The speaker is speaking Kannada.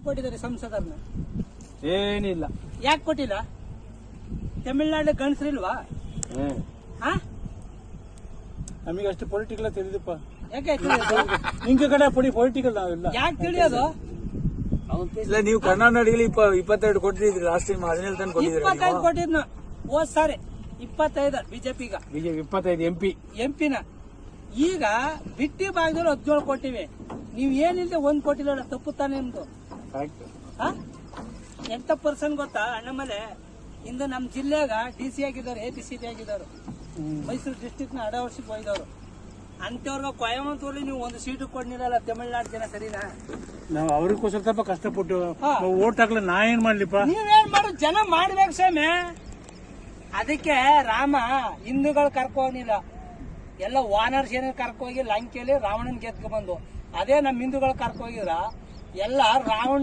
ಕೊಟ್ಟಿದ್ದಾರೆ ಸಂಸದರನ್ನ? ಏನಿಲ್ಲ. ಯಾಕೆ ಕೊಟ್ಟಿಲ್ಲ? ತಮಿಳ್ನಾಡು ಗಂಡಸರಿಲ್ವಾ? ನಮಗೆ ಅಷ್ಟು ಪೊಲಿಟಿಕಲ್ ತಿಳಿದಪ್ಪ. ಯಾಕೆ ತಿಳಿಯೋದು? ನಿಂಗೆ ಕಡೆ ಪೊಲಿಟಿಕಲ್ ನಾವಿಲ್ಲ. ಯಾಕೆ ತಿಳಿಯೋದು? ಇಲ್ಲ, ನೀವು ಕರ್ನಾಟಕದಲ್ಲಿ 22 ಕೊಟ್ಟಿದ್ರಿ, ಲಾಸ್ಟ್ ಟೈಮ್ 17 ತನಕ ಕೊಟ್ಟಿದ್ರಿ. 25 ಕೊಟ್ಟಿದ್ನ ಹೋದ್ ಸಾರಿ, 25 ಬಿಜೆಪಿಗ. ಬಿಜೆಪಿ 25 ಎಂಪಿನ. ಈಗ ಬಿಟ್ಟಿ ಭಾಗದಲ್ಲಿ 17 ಕೊಟ್ಟಿವಿ. ನೀವ್ ಏನಿಲ್ಲದೆ 1 ಕೊಟ್ಟಿಲ್ಲ, ತಪ್ಪು ತಾನೇ ನಿಮ್ದು. ಎಂತ ಪರ್ಸನ್ ಗೊತ್ತಾ ಅಣ್ಣಮಲೆ? ಇಂದು ನಮ್ ಜಿಲ್ಲೆಗ DC ಆಗಿದ್ದಾರೆ, ABCD ಆಗಿದ್ದಾರೆ, ಮೈಸೂರು ಡಿಸ್ಟಿಕ್ ನ ಅಡವರ್ಸಿಗೆ ಹೋಗಿದವರು. ಅಂತವ್ರಿಗೆ ಕೊಯಮತ್ತೂರಲ್ಲಿ ನೀವು 1 ಸೀಟು ಕೊಡ್ನಿರಲ್ಲ ತಮಿಳ್ನಾಡು ಜನ, ಸರಿನಾ? ನಾವು ಅವ್ರಿಗೋಸ್ಕರ ಸ್ವಲ್ಪ ಕಷ್ಟಪಟ್ಟು ಓಟ್ ಹಾಕ್ಲ, ನಾ ಏನ್ ಮಾಡ್ಲಿಪ್ಪ? ನೀವೇನ್ ಮಾಡು, ಜನ ಮಾಡ್ಬೇಕು ಸ್ವಾಮಿ. ಅದಕ್ಕೆ ರಾಮ ಹಿಂದೂಗಳು ಕರ್ಕೋನಿಲ್ಲ, ಎಲ್ಲ ವಾನರ್ ಸೇನೆ ಕರ್ಕೋಗಿ ಲಂಕೆಯಲ್ಲಿ ರಾವಣನ್ ಗೆದ್ಕ ಬಂದು. ಅದೇ ನಮ್ ಹಿಂದೂಗಳು ಕರ್ಕೋಗಿದ್ರ ಎಲ್ಲ ರಾವಣ